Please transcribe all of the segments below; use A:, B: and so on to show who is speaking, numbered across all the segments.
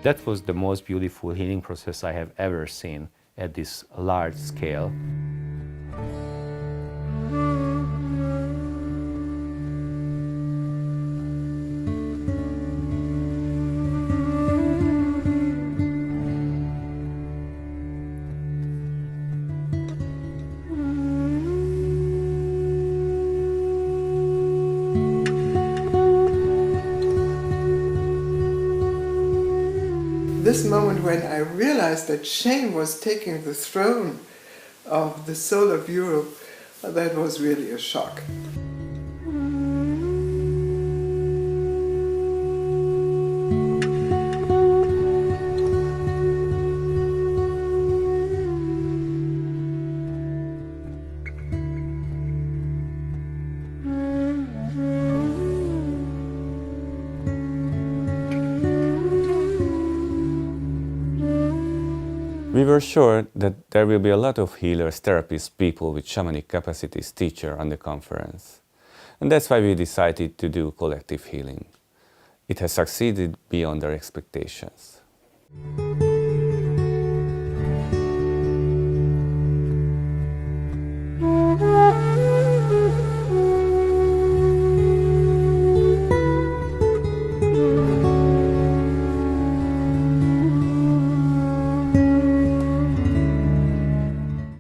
A: That was the most beautiful healing process I have ever seen at this large scale.
B: This moment when I realized that shame was taking the throne of the soul of Europe, that was really a shock.
C: We were sure that there will be a lot of healers, therapists, people with shamanic capacities teacher on the conference. And that's why we decided to do collective healing. It has succeeded beyond our expectations.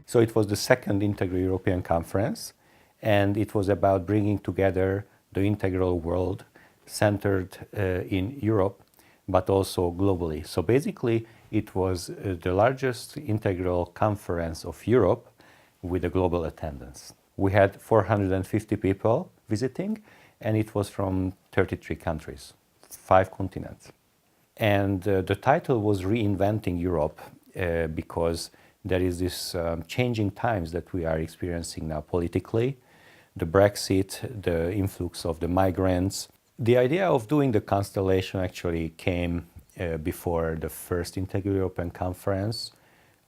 A: So it was the second Integral European Conference, and it was about bringing together the integral world centered in Europe, but also globally. So basically, it was the largest integral conference of Europe with a global attendance. We had 450 people visiting, and it was from 33 countries, 5 continents. And the title was Reinventing Europe because there is this changing times that we are experiencing now politically, the Brexit, the influx of the migrants. The idea of doing the Constellation actually came before the first Integral European Conference.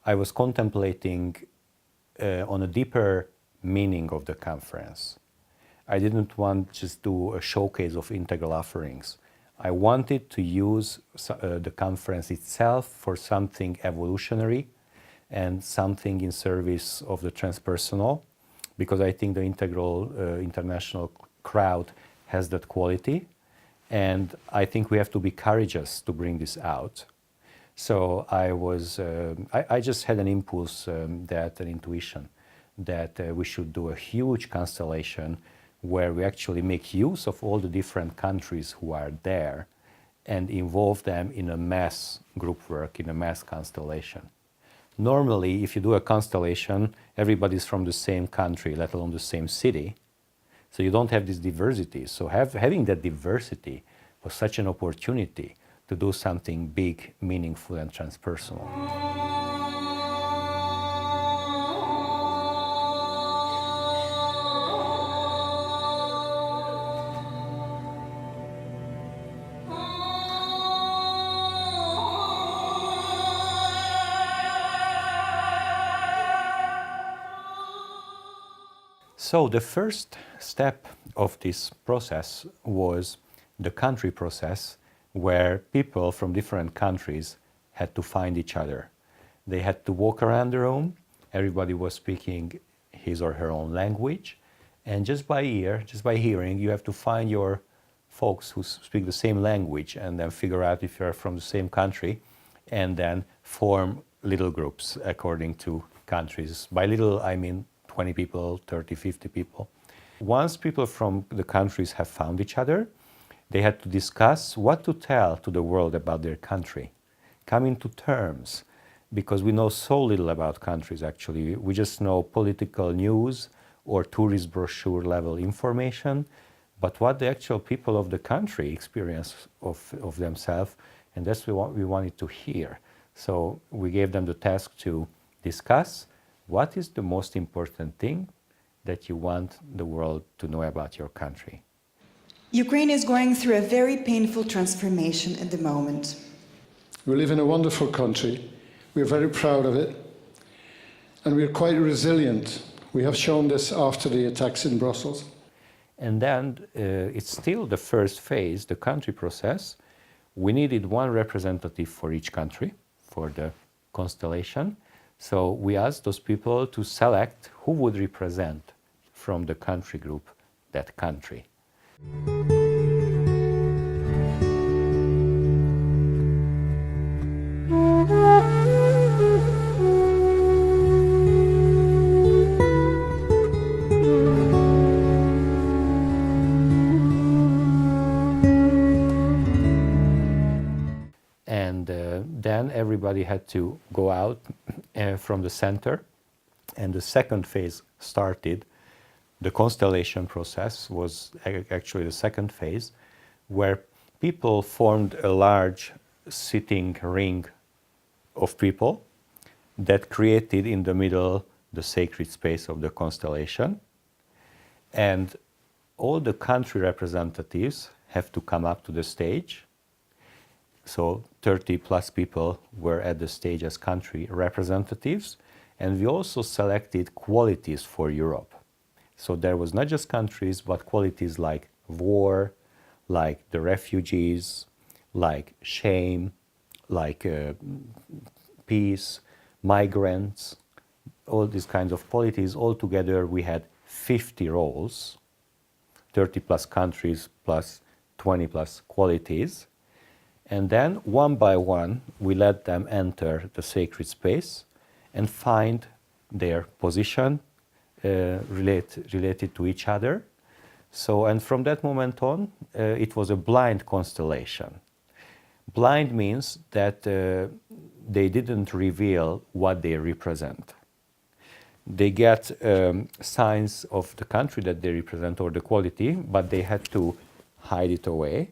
A: I was contemplating on a deeper meaning of the conference. I didn't want just do a showcase of integral offerings. I wanted to use the conference itself for something evolutionary and something in service of the transpersonal, because I think the integral international crowd has that quality, and I think we have to be courageous to bring this out. So I just had an impulse, an intuition, that we should do a huge constellation where we actually make use of all the different countries who are there and involve them in a mass group work, in a mass constellation. Normally, if you do a constellation, everybody's from the same country, let alone the same city. So you don't have this diversity. So having that diversity was such an opportunity to do something big, meaningful, and transpersonal. So the first step of this process was the country process, where people from different countries had to find each other. They had to walk around the room. Everybody was speaking his or her own language. And just by ear, just by hearing, you have to find your folks who speak the same language and then figure out if you're from the same country and then form little groups according to countries. By little, I mean 20 people, 30, 50 people. Once people from the countries have found each other, they had to discuss what to tell to the world about their country, come into terms, because we know so little about countries actually. We just know political news or tourist brochure level information, but what the actual people of the country experience of themselves, and that's what we wanted to hear. So we gave them the task to discuss what is the most important thing that you want the world to know about your country.
D: Ukraine is going through a very painful transformation at the moment.
E: We live in a wonderful country. We're very proud of it. And we're quite resilient. We have shown this after the attacks in Brussels.
A: And then it's still the first phase, the country process, we needed one representative for each country for the constellation. So we asked those people to select who would represent from the country group that country. And then everybody had to go out from the center, and the second phase started. The constellation process was actually the second phase, where people formed a large sitting ring of people that created in the middle the sacred space of the constellation. And all the country representatives have to come up to the stage. So 30 plus people were at the stage as country representatives. And we also selected qualities for Europe. So there was not just countries, but qualities like war, like the refugees, like shame, like peace, migrants, all these kinds of qualities. Altogether, we had 50 roles, 30 plus countries plus 20 plus qualities. And then, one by one, we let them enter the sacred space and find their position related to each other. So, and from that moment on, it was a blind constellation. Blind means that they didn't reveal what they represent. They get signs of the country that they represent or the quality, but they had to hide it away.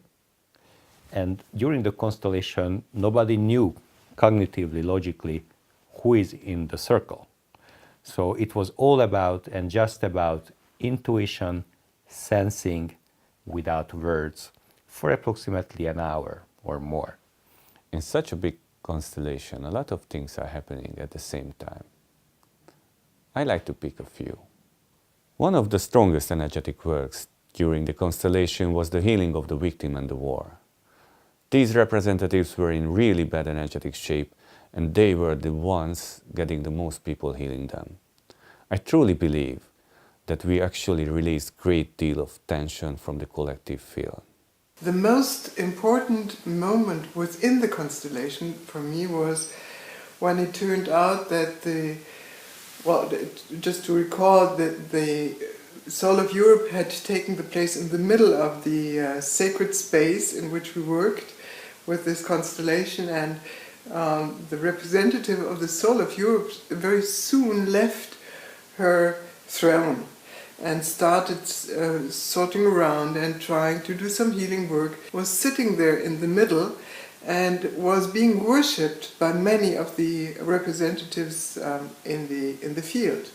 A: And during the constellation, nobody knew cognitively, logically, who is in the circle. So it was all about and just about intuition, sensing without words for approximately an hour or more.
C: In such a big constellation, a lot of things are happening at the same time. I like to pick a few. One of the strongest energetic works during the constellation was the healing of the victim and the war. These representatives were in really bad energetic shape, and they were the ones getting the most people healing them. I truly believe that we actually released a great deal of tension from the collective field.
B: The most important moment within the constellation for me was when it turned out that just to recall that the Soul of Europe had taken the place in the middle of the sacred space in which we worked with this constellation, and the representative of the Soul of Europe very soon left her throne and started sorting around and trying to do some healing work, was sitting there in the middle and was being worshipped by many of the representatives in the field.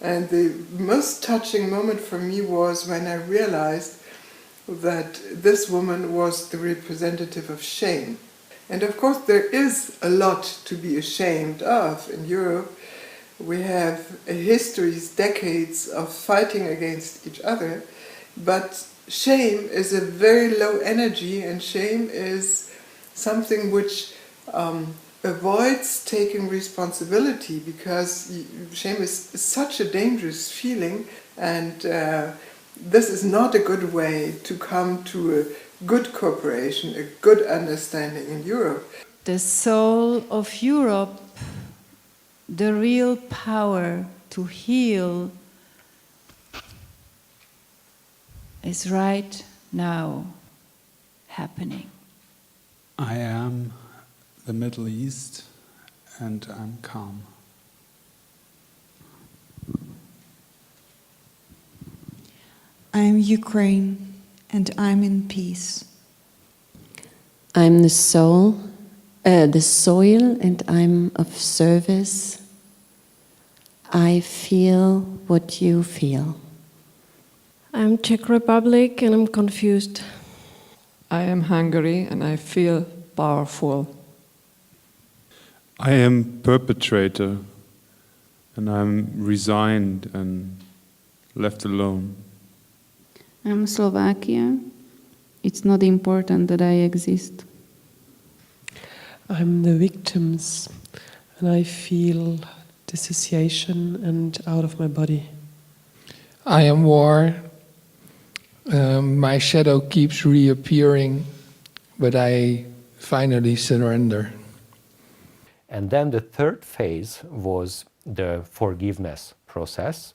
B: And the most touching moment for me was when I realized that this woman was the representative of shame. And of course there is a lot to be ashamed of in Europe. We have a history, decades of fighting against each other, but shame is a very low energy, and shame is something which avoids taking responsibility, because shame is such a dangerous feeling, and this is not a good way to come to a good cooperation, a good understanding in Europe.
F: The soul of Europe, the real power to heal, is right now happening.
G: I am the Middle East and I'm calm.
D: I'm Ukraine and I'm in peace.
H: I'm the soul, the soil, and I'm of service. I feel what you feel.
I: I'm Czech Republic and I'm confused.
J: I am Hungary and I feel powerful.
G: I am perpetrator and I'm resigned and left alone.
K: I'm Slovakia it's not important that I exist.
L: I'm the victims, and I feel dissociation and out of my body.
M: I am war. My shadow keeps reappearing, but I finally surrender.
A: And then the third phase was the forgiveness process.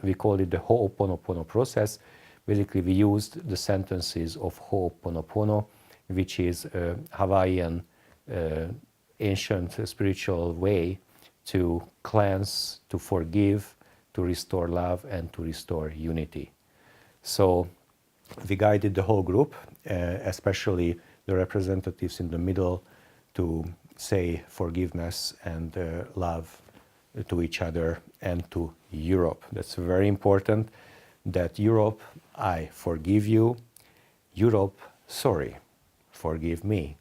A: We call it the Ho'oponopono process. Basically, we used the sentences of Ho'oponopono, which is a Hawaiian ancient spiritual way to cleanse, to forgive, to restore love, and to restore unity. So we guided the whole group, especially the representatives in the middle, to say forgiveness and love to each other and to Europe. That's very important, that Europe, I forgive you. Europe, sorry, forgive me.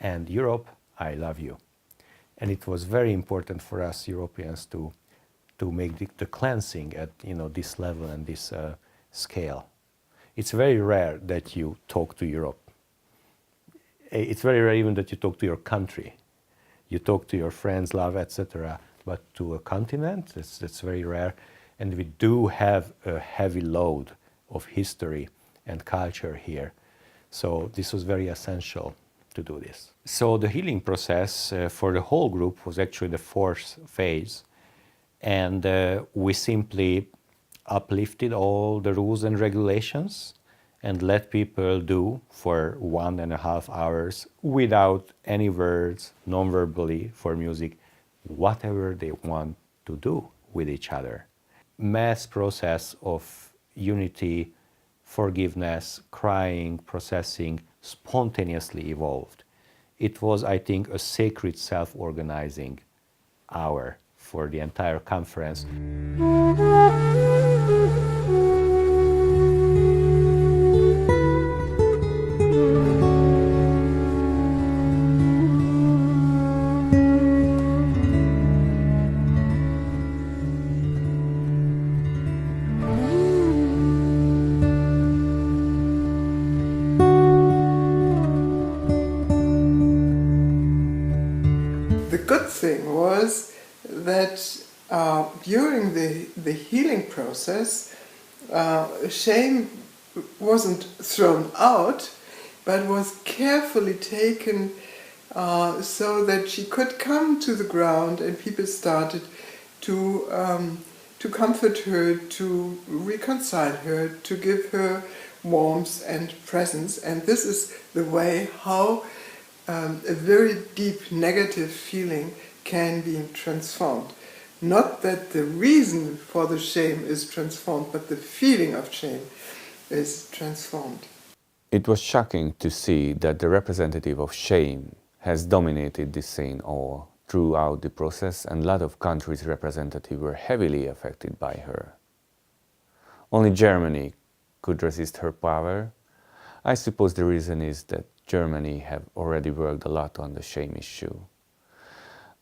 A: And Europe, I love you. And it was very important for us Europeans to make the cleansing at this level and this scale. It's very rare that you talk to Europe. It's very rare even that you talk to your country. You talk to your friends, love, etc. But to a continent, that's very rare. And we do have a heavy load of history and culture here. So this was very essential to do this. So the healing process for the whole group was actually the fourth phase. And we simply uplifted all the rules and regulations and let people do for 1.5 hours without any words, non-verbally for music, whatever they want to do with each other. Mass process of unity, forgiveness, crying, processing spontaneously evolved. It was, I think, a sacred self-organizing hour for the entire conference.
B: The good thing was that during the healing process, shame wasn't thrown out, but was carefully taken so that she could come to the ground, and people started to comfort her, to reconcile her, to give her warmth and presence. And this is the way how a very deep negative feeling can be transformed. Not that the reason for the shame is transformed, but the feeling of shame is transformed.
C: It was shocking to see that the representative of shame has dominated the scene all throughout the process, and a lot of countries' representatives were heavily affected by her. Only Germany could resist her power. I suppose the reason is that Germany have already worked a lot on the shame issue.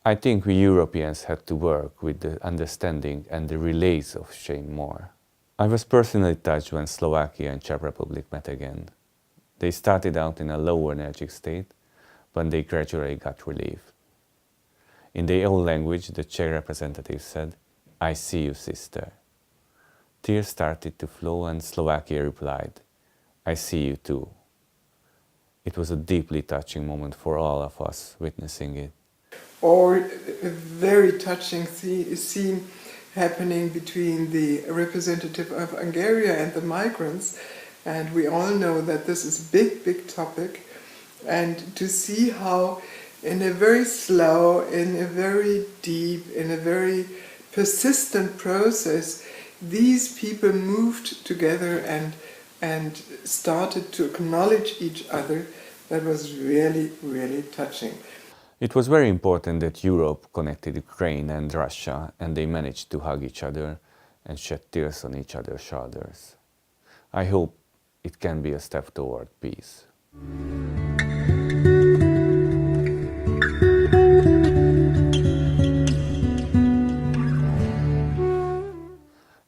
C: I think we Europeans had to work with the understanding and the relays of shame more. I was personally touched when Slovakia and Czech Republic met again. They started out in a low energetic state, but they gradually got relief. In their own language, the Czech representative said, "I see you, sister." Tears started to flow, and Slovakia replied, "I see you too." It was a deeply touching moment for all of us witnessing it.
B: Or a very touching scene happening between the representative of Hungary and the migrants. And we all know that this is a big topic. And to see how in a very slow, in a very deep, in a very persistent process, these people moved together and started to acknowledge each other. That was really, really touching.
C: It was very important that Europe connected Ukraine and Russia, and they managed to hug each other and shed tears on each other's shoulders. I hope it can be a step toward peace.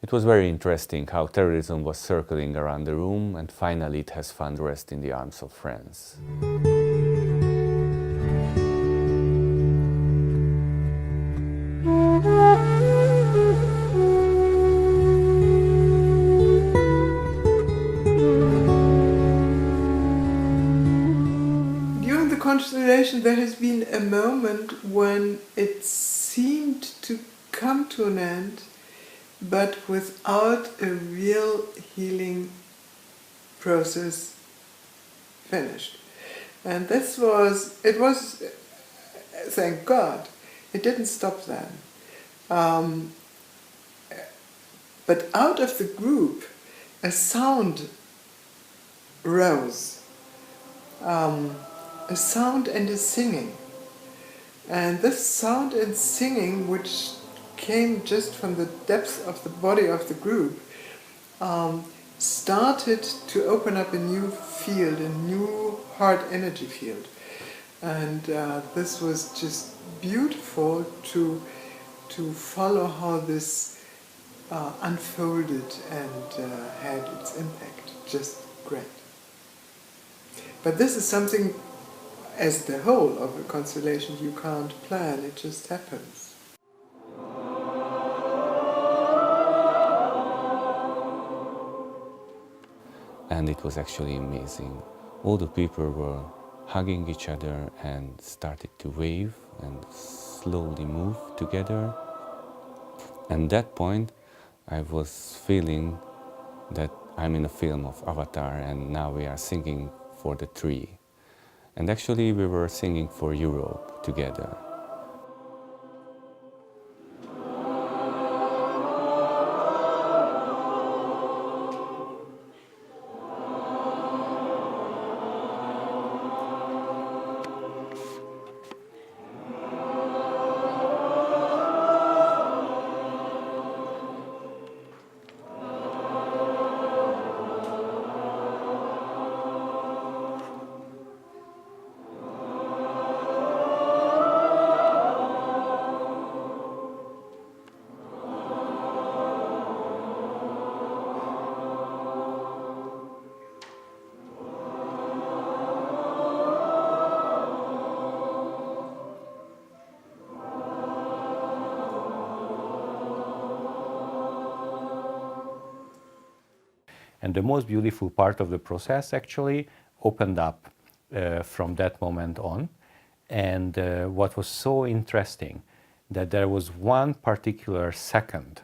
C: It was very interesting how terrorism was circling around the room, and finally it has found rest in the arms of friends.
B: During the Constellation, there has been a moment when it seemed to come to an end, but without a real healing process finished. And it was, thank God, it didn't stop then. But out of the group, a sound rose, a sound and a singing. And this sound and singing, which came just from the depths of the body of the group, started to open up a new field, a new heart energy field. And this was just beautiful to follow how this unfolded and had its impact. Just great. But this is something, as the whole of a constellation, you can't plan, it just happens.
C: And it was actually amazing. All the people were hugging each other and started to wave and slowly move together. And at that point, I was feeling that I'm in a film of Avatar, and now we are singing for the tree. And actually we were singing for Europe together.
A: And the most beautiful part of the process actually opened up from that moment on. And what was so interesting, that there was one particular second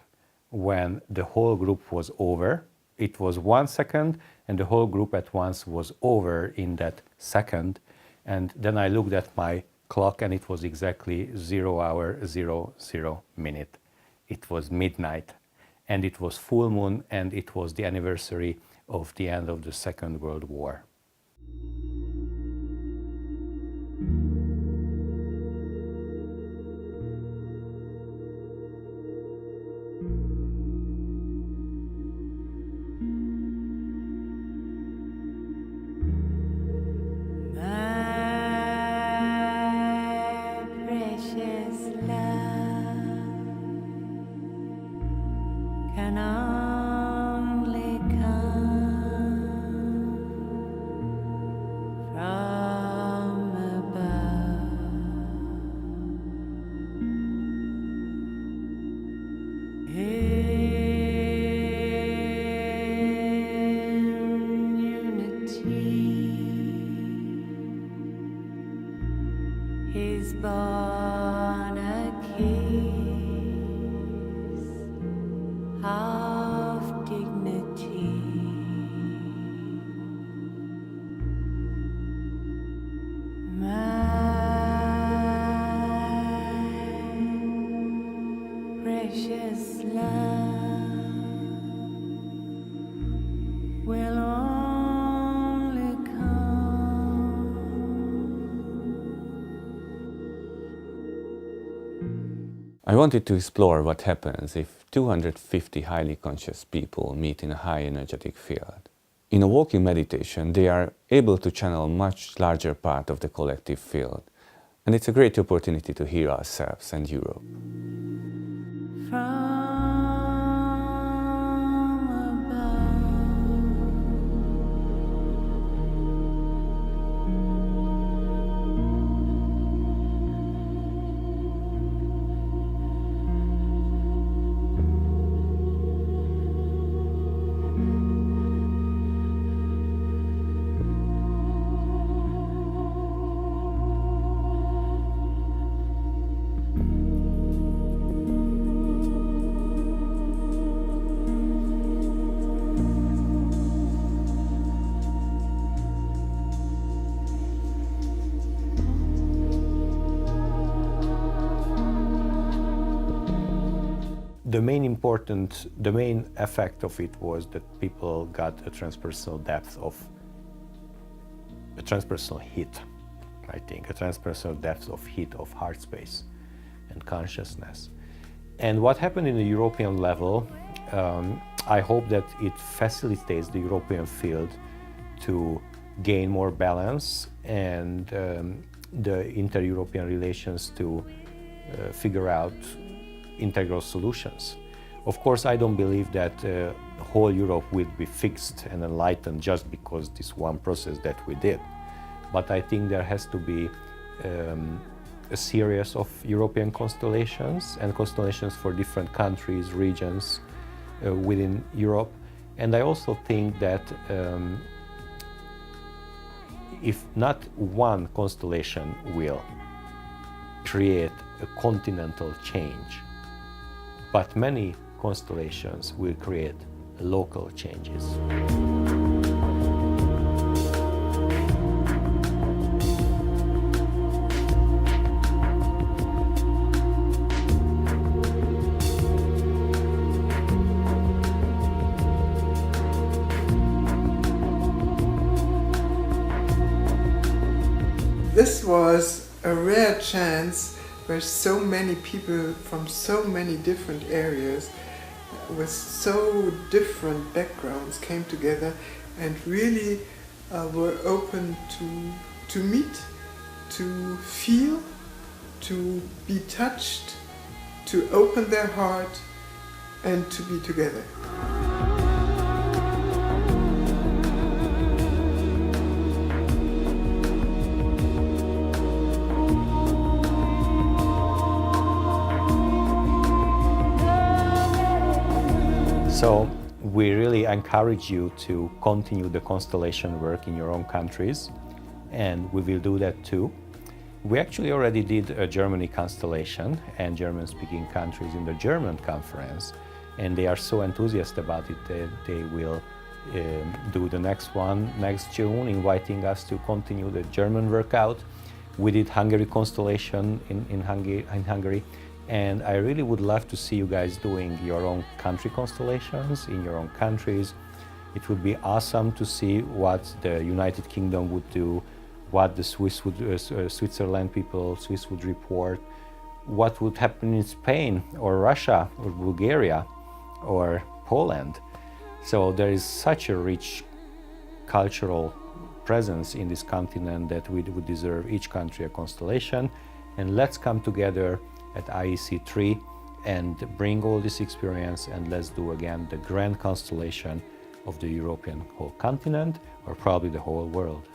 A: when the whole group was over. It was 1 second, and the whole group at once was over in that second. And then I looked at my clock, and it was exactly 0 hour, 0 minute. It was midnight. And it was full moon, and it was the anniversary of the end of the Second World War.
C: I wanted to explore what happens if 250 highly conscious people meet in a high energetic field. In a walking meditation, they are able to channel a much larger part of the collective field, and it's a great opportunity to hear ourselves and Europe.
N: From
A: the main effect of it was that people got a transpersonal depth of, a transpersonal hit, I think, a transpersonal depth of hit of heart space and consciousness. And what happened in the European level, I hope that it facilitates the European field to gain more balance and the inter-European relations to figure out integral solutions. Of course, I don't believe that whole Europe will be fixed and enlightened just because this one process that we did. But I think there has to be a series of European constellations and constellations for different countries, regions within Europe. And I also think that if not one constellation will create a continental change, but many constellations will create local changes.
B: This was a rare chance where so many people from so many different areas with so different backgrounds came together and really were open to meet, to feel, to be touched, to open their heart and to be together.
A: So we really encourage you to continue the constellation work in your own countries, and we will do that too. We actually already did a Germany constellation and German-speaking countries in the German conference, and they are so enthusiastic about it that they will do the next one next June, inviting us to continue the German workout. We did Hungary constellation in Hungary. And I really would love to see you guys doing your own country constellations in your own countries. It would be awesome to see what the United Kingdom would do, what the Switzerland people, Swiss would report, what would happen in Spain or Russia or Bulgaria or Poland. So there is such a rich cultural presence in this continent that we would deserve each country a constellation. And let's come together at IEC 3 and bring all this experience, and let's do again the grand constellation of the European whole continent, or probably the whole world.